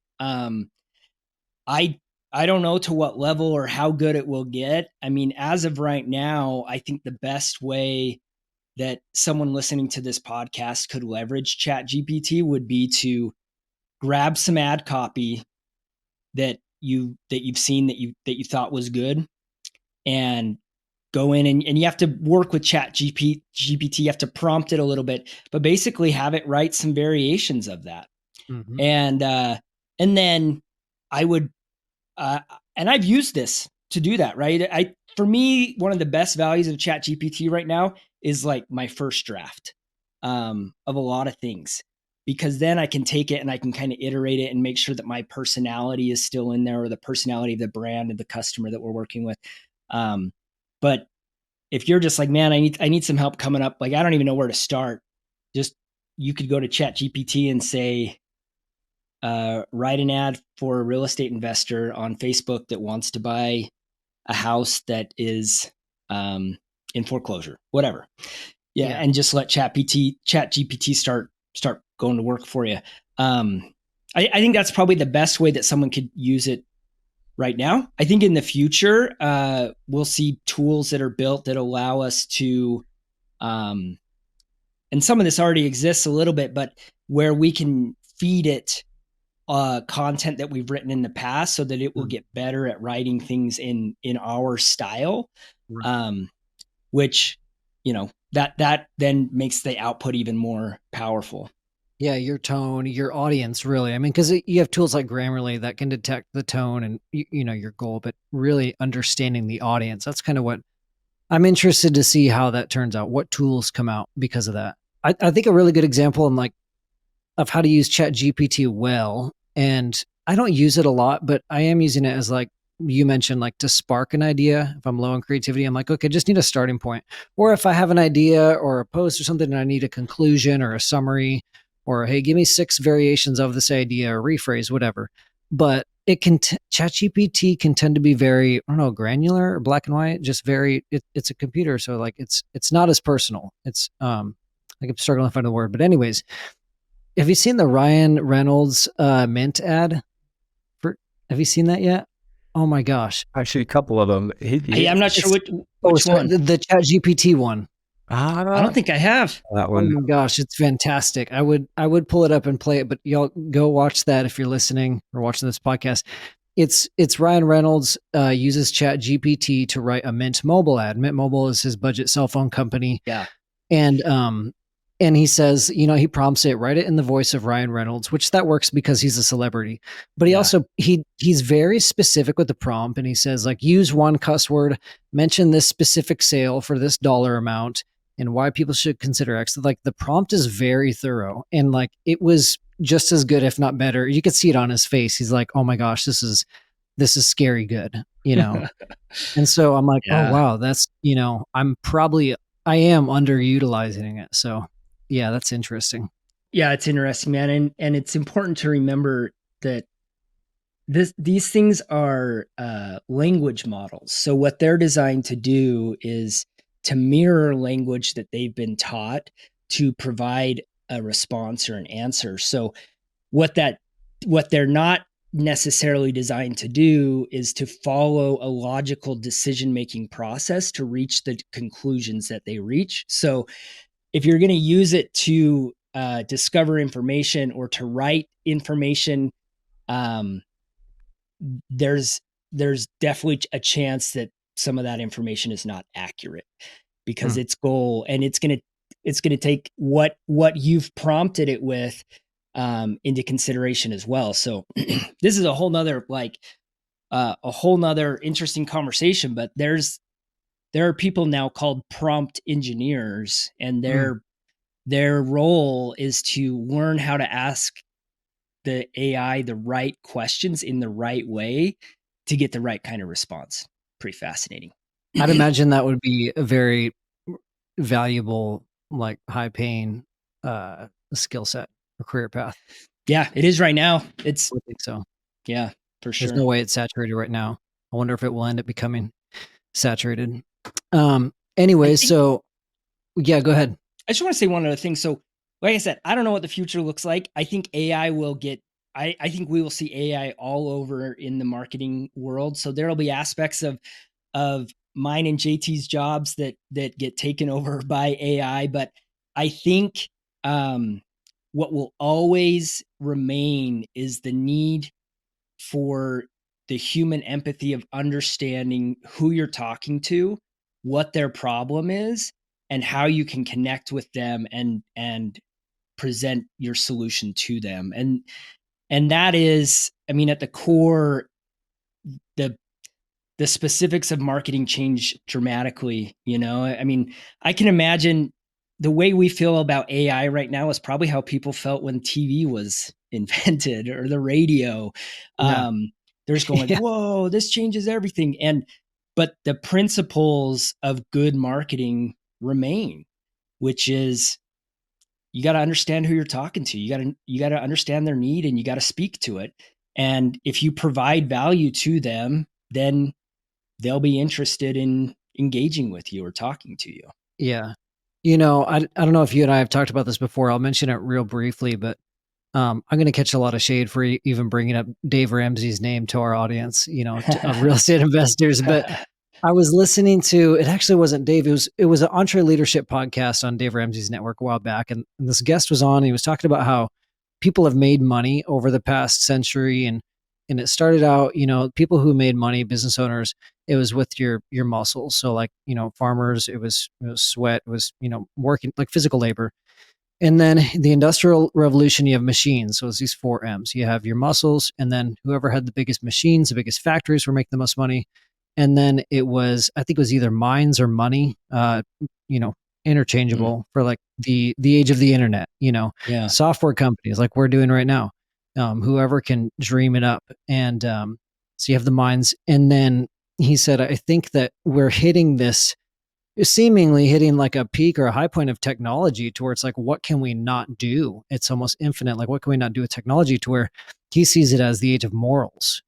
[SPEAKER 1] I I don't know to what level or how good it will get. I mean, as of right now, I think the best way that someone listening to this podcast could leverage ChatGPT would be to grab some ad copy that you've seen that you thought was good, and go in and you have to work with ChatGPT. You have to prompt it a little bit, but basically have it write some variations of that.
[SPEAKER 2] Mm-hmm.
[SPEAKER 1] And then I would uh, and I've used this to do that, right? For me, one of the best values of ChatGPT right now is like my first draft of a lot of things, because then I can take it and I can kind of iterate it and make sure that my personality is still in there, or the personality of the brand and the customer that we're working with. But if you're just like, man, I need some help coming up, like I don't even know where to start, just you could go to ChatGPT and say, write an ad for a real estate investor on Facebook that wants to buy a house that is in foreclosure, whatever. Yeah,
[SPEAKER 2] Yeah.
[SPEAKER 1] and just let ChatGPT start going to work for you. I think that's probably the best way that someone could use it right now. I think in the future, we'll see tools that are built that allow us to, and some of this already exists a little bit, but where we can feed it content that we've written in the past so that it will get better at writing things in our style, um, which that then makes the output even more powerful.
[SPEAKER 2] Yeah, your tone, your audience, really. I mean, because you have tools like Grammarly that can detect the tone and your goal, but really understanding the audience. That's kind of what I'm interested to see how that turns out. What tools come out because of that. I think a really good example of how to use Chat GPT well, and I don't use it a lot, but I am using it as, like you mentioned, like to spark an idea. If I'm low on creativity, I'm like, okay, just need a starting point. Or if I have an idea or a post or something and I need a conclusion or a summary, or hey, give me 6 variations of this idea or rephrase, whatever. But it can ChatGPT can tend to be very, I don't know, granular or black and white, just very it's a computer, so like it's not as personal. It's like I'm struggling to find the word. But anyways, have you seen the Ryan Reynolds Mint ad? For Have you seen that yet? Oh my gosh!
[SPEAKER 3] Actually, a couple of them.
[SPEAKER 1] I'm not sure
[SPEAKER 2] It's
[SPEAKER 1] which
[SPEAKER 2] sorry,
[SPEAKER 1] one.
[SPEAKER 2] the Chat GPT one.
[SPEAKER 1] I don't think I have.
[SPEAKER 3] that
[SPEAKER 2] Oh
[SPEAKER 3] one.
[SPEAKER 2] my gosh, it's fantastic. I would pull it up and play it, but y'all go watch that if you're listening or watching this podcast. It's Ryan Reynolds uses Chat GPT to write a Mint Mobile ad. Mint Mobile is his budget cell phone company,
[SPEAKER 1] Yeah.
[SPEAKER 2] and he says, he prompts it, write it in the voice of Ryan Reynolds, which that works because he's a celebrity. But he
[SPEAKER 1] Yeah.
[SPEAKER 2] also he's very specific with the prompt, and he says, like, use one cuss word, mention this specific sale for this dollar amount, and why people should consider X. Like, the prompt is very thorough, and like it was just as good, if not better. You could see it on his face. He's like, oh my gosh, this is scary good, And so I'm like, oh
[SPEAKER 1] Yeah.
[SPEAKER 2] wow, that's I am underutilizing it. So yeah, that's interesting.
[SPEAKER 1] Yeah, it's interesting, man. And it's important to remember that these things are language models. So what they're designed to do is to mirror language that they've been taught to provide a response or an answer. So what they're not necessarily designed to do is to follow a logical decision making process to reach the conclusions that they reach. So if you're going to use it to discover information or to write information, um, there's definitely a chance that some of that information is not accurate, because its goal, and it's going to take what you've prompted it with into consideration as well. So this is a whole nother interesting conversation, but there are people now called prompt engineers, and their role is to learn how to ask the AI the right questions in the right way to get the right kind of response. Pretty fascinating.
[SPEAKER 2] I'd imagine that would be a very valuable, like high paying skill set or career path.
[SPEAKER 1] Yeah, it is right now.
[SPEAKER 2] I would think so.
[SPEAKER 1] Yeah, for
[SPEAKER 2] There's
[SPEAKER 1] sure.
[SPEAKER 2] no way it's saturated right now. I wonder if it will end up becoming saturated. Anyway, so yeah, go ahead.
[SPEAKER 1] I just want to say one other thing. So, like I said, I don't know what the future looks like. I think AI will get I think we will see AI all over in the marketing world. So there'll be aspects of mine and JT's jobs that get taken over by AI. But I think what will always remain is the need for the human empathy of understanding who you're talking to, what their problem is, and how you can connect with them and present your solution to them. And that is, I mean, at the core, the the specifics of marketing change dramatically. I mean, I can imagine the way we feel about AI right now is probably how people felt when TV was invented or the radio.
[SPEAKER 2] Yeah.
[SPEAKER 1] They're just going like,
[SPEAKER 2] Yeah.
[SPEAKER 1] whoa, this changes everything. But the principles of good marketing remain, which is you got to understand who you're talking to. You got to understand their need, and you got to speak to it. And if you provide value to them, then they'll be interested in engaging with you or talking to you.
[SPEAKER 2] Yeah. I don't know if you and I have talked about this before. I'll mention it real briefly, but I'm going to catch a lot of shade for even bringing up Dave Ramsey's name to our audience, of real estate investors. But I was listening to, it actually wasn't Dave. It was an Entre Leadership podcast on Dave Ramsey's network a while back. And this guest was on, he was talking about how people have made money over the past century. And it started out, people who made money, business owners, it was with your muscles. So like, farmers, it was sweat, it was, working like physical labor. And then the Industrial Revolution, you have machines. So it's these four M's. You have your muscles, and then whoever had the biggest machines, the biggest factories were making the most money. And then I think it was either mines or money, interchangeable for like the age of the internet,
[SPEAKER 1] Yeah.
[SPEAKER 2] software companies like we're doing right now. Whoever can dream it up. And so you have the mines. And then he said, I think that we're hitting this seemingly hitting like a peak or a high point of technology to where it's like, what can we not do? It's almost infinite. Like, what can we not do with technology, to where he sees it as the age of morals.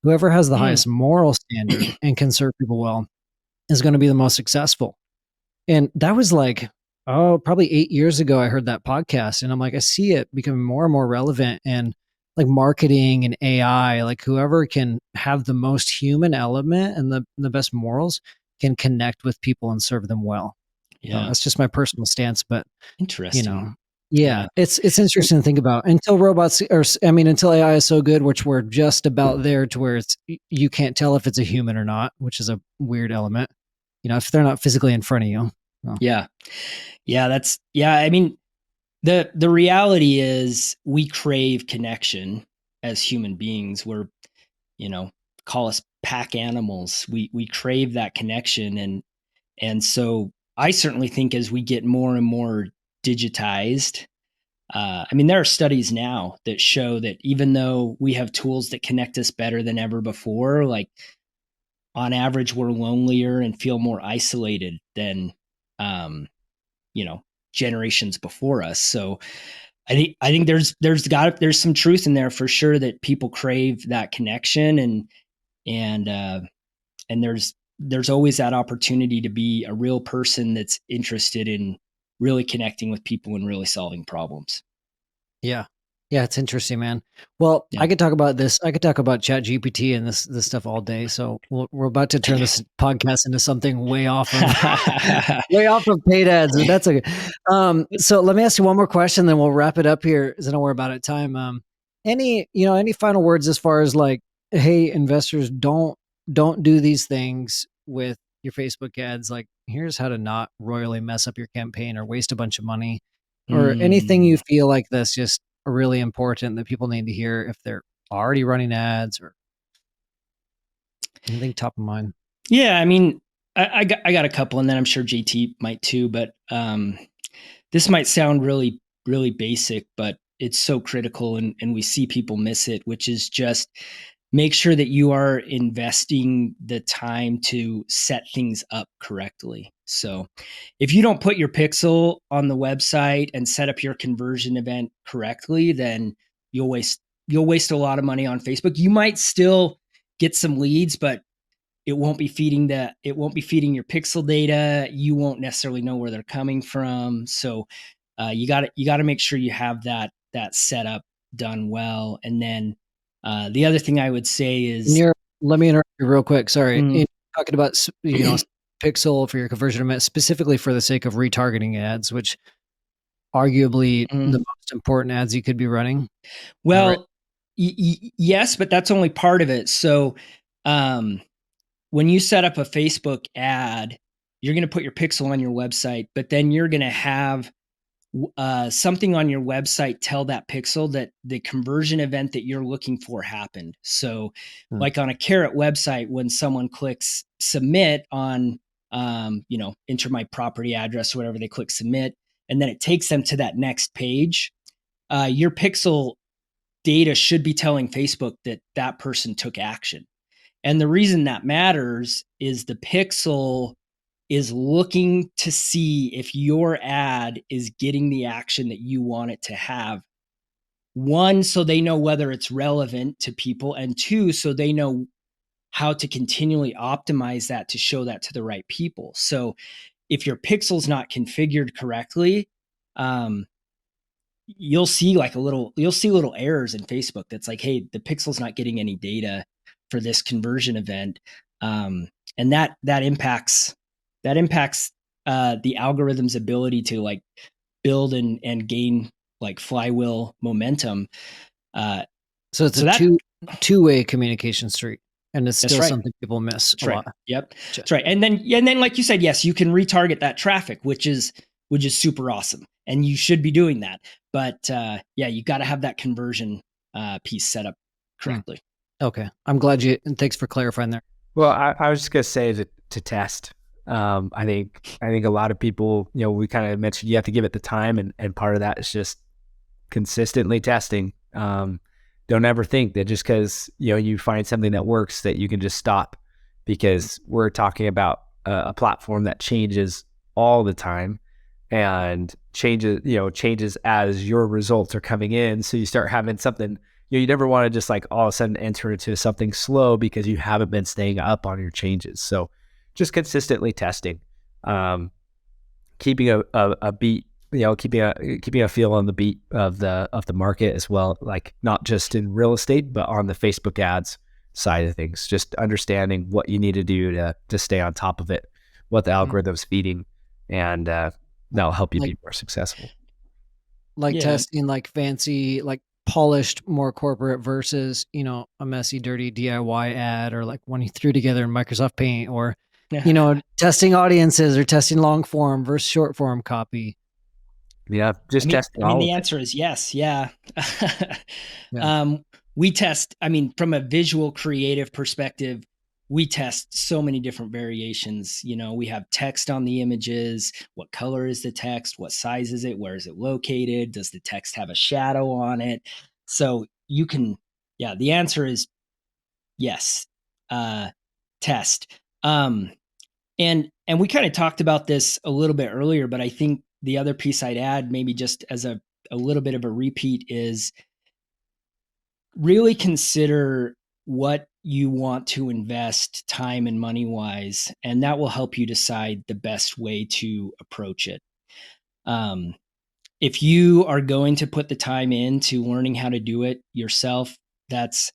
[SPEAKER 2] Whoever has the
[SPEAKER 1] Mm.
[SPEAKER 2] highest moral standard and can serve people well is going to be the most successful. And that was like, probably 8 years ago, I heard that podcast. And I'm like, I see it becoming more and more relevant. And like marketing and AI, like whoever can have the most human element and the best morals can connect with people and serve them well. So
[SPEAKER 1] Yeah.
[SPEAKER 2] that's just my personal stance. But you
[SPEAKER 1] Interesting.
[SPEAKER 2] know, yeah,
[SPEAKER 1] Yeah.
[SPEAKER 2] it's interesting to think about until robots, or I mean, until AI is so good, which we're just about there to where you can't tell if it's a human or not, which is a weird element. If they're not physically in front of you. So.
[SPEAKER 1] Yeah. Yeah. I mean, the reality is we crave connection as human beings. We're, you know, call us pack animals. We crave that connection. And so I certainly think as we get more and more digitized, I mean, there are studies now that show that even though we have tools that connect us better than ever before, like on average, we're lonelier and feel more isolated than, um, you know, generations before us. So I think there's some truth in there for sure that people crave that connection, and there's always that opportunity to be a real person that's interested in really connecting with people and really solving problems.
[SPEAKER 2] Yeah. Yeah, it's interesting, man. Well,
[SPEAKER 1] Yeah.
[SPEAKER 2] I could talk about this. I could talk about ChatGPT and this stuff all day. So we're about to turn this podcast into something way off of way off of paid ads, but that's okay. So let me ask you one more question, then we'll wrap it up here, because I know we're about at time. Any final words as far as like, hey, investors, don't do these things with your Facebook ads. Like, here's how to not royally mess up your campaign or waste a bunch of money, or anything you
[SPEAKER 1] Mm.
[SPEAKER 2] feel like that's just really important that people need to hear if they're already running ads, or anything top of mind.
[SPEAKER 1] Yeah, I mean, I got a couple, and then I'm sure JT might too. But this might sound really really basic, but it's so critical, and we see people miss it, which is just make sure that you are investing the time to set things up correctly. So if you don't put your pixel on the website and set up your conversion event correctly, then you'll waste you'll waste a lot of money on Facebook. You might still get some leads, but it won't be feeding your pixel data. You won't necessarily know where they're coming from. So you got to make sure you have that set up done well. And then the other thing I would say is,
[SPEAKER 2] Let me interrupt you real quick. Sorry.
[SPEAKER 1] mm,
[SPEAKER 2] In talking about, pixel for your conversion event, specifically for the sake of retargeting ads, which arguably
[SPEAKER 1] mm.
[SPEAKER 2] the most important ads you could be running. Right.
[SPEAKER 1] Well, yes, but that's only part of it. So, when you set up a Facebook ad, you're going to put your pixel on your website, but then you're going to have something on your website tell that pixel that the conversion event that you're looking for happened. So, like on a Carrot website, when someone clicks submit on, enter my property address or whatever, they click submit, and then it takes them to that next page. Your pixel data should be telling Facebook that that person took action. And the reason that matters is the pixel is looking to see if your ad is getting the action that you want it to have. One, so they know whether it's relevant to people, and two, so they know how to continually optimize that to show that to the right people. So if your pixel's not configured correctly, you'll see little errors in Facebook that's like, hey, the pixel's not getting any data for this conversion event, and that impacts the algorithm's ability to like build and gain like flywheel momentum.
[SPEAKER 2] So it's
[SPEAKER 1] So
[SPEAKER 2] a
[SPEAKER 1] that
[SPEAKER 2] two-way communication street, and it's
[SPEAKER 1] that's
[SPEAKER 2] still
[SPEAKER 1] right.
[SPEAKER 2] something people miss
[SPEAKER 1] That's
[SPEAKER 2] a
[SPEAKER 1] right.
[SPEAKER 2] lot.
[SPEAKER 1] Yep. That's right. And then like you said, yes, you can retarget that traffic, which is super awesome, and you should be doing that. But yeah, you got to have that conversion piece set up correctly.
[SPEAKER 2] Okay, I'm glad and thanks for clarifying there.
[SPEAKER 3] Well, I was just gonna say to test. I think a lot of people, we kind of mentioned you have to give it the time, and part of that is just consistently testing. Don't ever think that just because you find something that works that you can just stop, because we're talking about a platform that changes all the time and changes as your results are coming in. So you start having something. You never want to just like all of a sudden enter into something slow because you haven't been staying up on your changes. So just consistently testing, keeping a beat, keeping a feel on the beat of the market as well, like not just in real estate, but on the Facebook ads side of things, just understanding what you need to do to stay on top of it, what the algorithm's feeding, and that'll help you be more successful.
[SPEAKER 2] Like testing like fancy, like polished, more corporate versus, a messy, dirty DIY ad, or like one you threw together in Microsoft Paint, or, testing audiences or testing long form versus short form copy.
[SPEAKER 3] Yeah, just testing.
[SPEAKER 1] The answer is yes. Yeah.
[SPEAKER 2] Yeah.
[SPEAKER 1] We test, from a visual creative perspective, we test so many different variations. We have text on the images. What color is the text? What size is it? Where is it located? Does the text have a shadow on it? So you can, the answer is yes. Test. And we kind of talked about this a little bit earlier, but I think the other piece I'd add, maybe just as a little bit of a repeat, is really consider what you want to invest time and money wise, and that will help you decide the best way to approach it. If you are going to put the time into learning how to do it yourself, that's,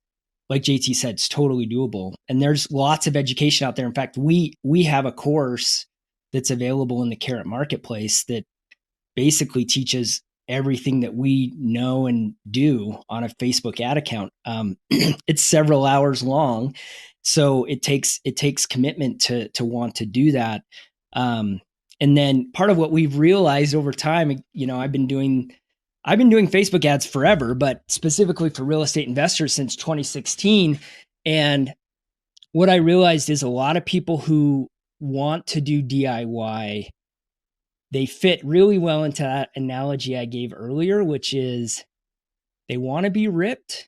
[SPEAKER 1] like JT said, it's totally doable. And there's lots of education out there. In fact, we have a course that's available in the Carrot Marketplace that basically teaches everything that we know and do on a Facebook ad account. It's several hours long, so it takes commitment to want to do that. And then part of what we've realized over time, I've been doing Facebook ads forever, but specifically for real estate investors since 2016. And what I realized is a lot of people who want to do DIY, they fit really well into that analogy I gave earlier, which is they want to be ripped,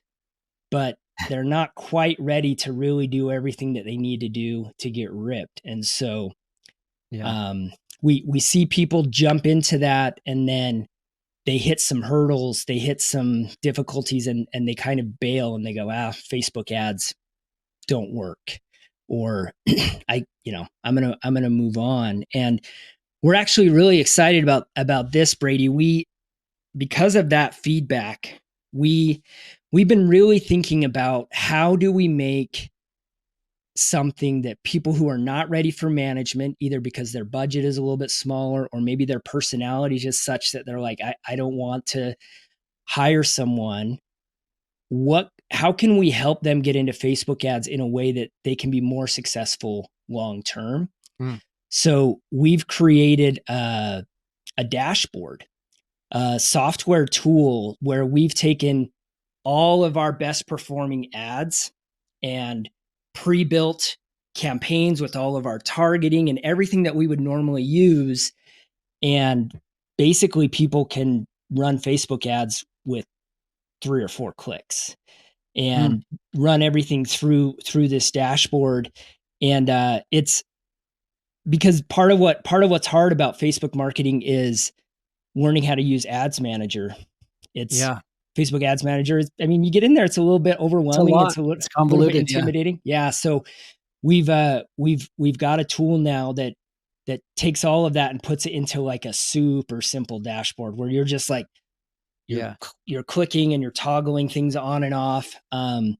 [SPEAKER 1] but they're not quite ready to really do everything that they need to do to get ripped. And so we see people jump into that, and then they hit some hurdles, they hit some difficulties, and they kind of bail, and they go, Facebook ads don't work, or I'm going to move on. And we're actually really excited about this, Brady. Because of that feedback, we've been really thinking about how do we make something that people who are not ready for management, either because their budget is a little bit smaller or maybe their personality is just such that they're like, I don't want to hire someone. How can we help them get into Facebook ads in a way that they can be more successful long term? So we've created a dashboard, a software tool where we've taken all of our best performing ads and pre-built campaigns with all of our targeting and everything that we would normally use. And basically people can run Facebook ads with 3 or 4 clicks and run everything through this dashboard. And it's because part of what's hard about Facebook marketing is learning how to use Ads Manager. Facebook Ads Manager is, I mean, you get in there, it's a little bit overwhelming. It's a little bit intimidating. Yeah. So we've got a tool now that takes all of that and puts it into like a super simple dashboard where you're just like, you're clicking and you're toggling things on and off. And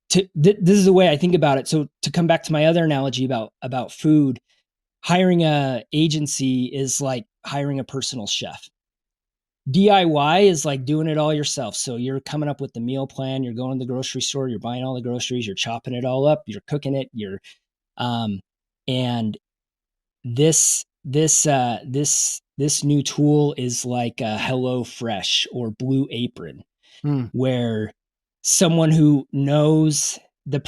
[SPEAKER 1] this is the way I think about it. So to come back to my other analogy about food, hiring a agency is like hiring a personal chef. DIY is like doing it all yourself. So you're coming up with the meal plan, you're going to the grocery store, you're buying all the groceries, you're chopping it all up, you're cooking it, and this new tool is like a HelloFresh or Blue Apron, where someone who knows the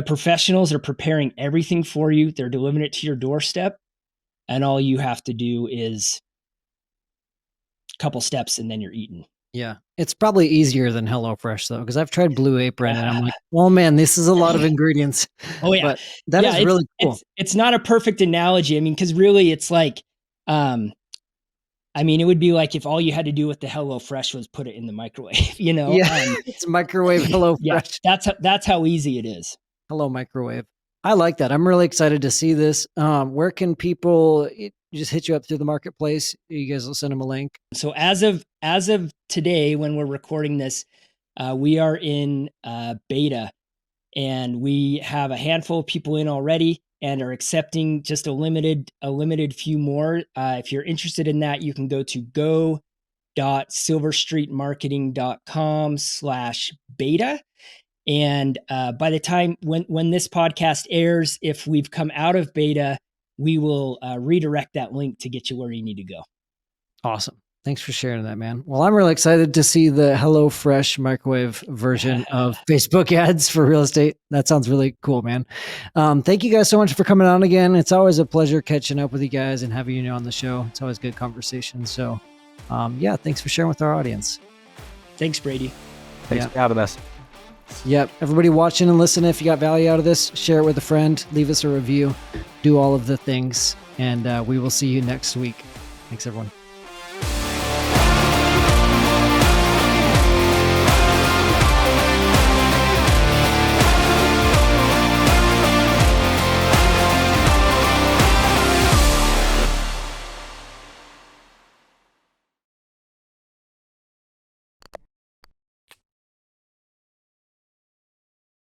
[SPEAKER 1] professionals are preparing everything for you. They're delivering it to your doorstep, and all you have to do is a couple steps, and then you're eating.
[SPEAKER 2] Yeah, it's probably easier than HelloFresh though, because I've tried Blue Apron and I'm like, well, man, this is a lot of ingredients.
[SPEAKER 1] Oh yeah,
[SPEAKER 2] but that is really cool.
[SPEAKER 1] It's not a perfect analogy. I mean, because really, it's like, I mean, it would be like if all you had to do with the HelloFresh was put it in the microwave. You know,
[SPEAKER 2] it's microwave HelloFresh.
[SPEAKER 1] Yeah, that's how easy it is.
[SPEAKER 2] Hello microwave. I like that. I'm really excited to see this. Where can people just hit you up through the marketplace? You guys will send them a link.
[SPEAKER 1] So as of today, when we're recording this, we are in beta, and we have a handful of people in already and are accepting just a limited few more. If you're interested in that, you can go to go.silverstreetmarketing.com/beta. And by the time when this podcast airs, if we've come out of beta, we will redirect that link to get you where you need to go.
[SPEAKER 2] Awesome. Thanks for sharing that, man. Well, I'm really excited to see the HelloFresh microwave version of Facebook ads for real estate. That sounds really cool, man. Thank you guys so much for coming on again. It's always a pleasure catching up with you guys and having you on the show. It's always good conversation. So thanks for sharing with our audience.
[SPEAKER 1] Thanks, Brady.
[SPEAKER 3] Thanks for having us.
[SPEAKER 2] Yep. Everybody watching and listening, if you got value out of this, share it with a friend, leave us a review, do all of the things, and we will see you next week. Thanks, everyone.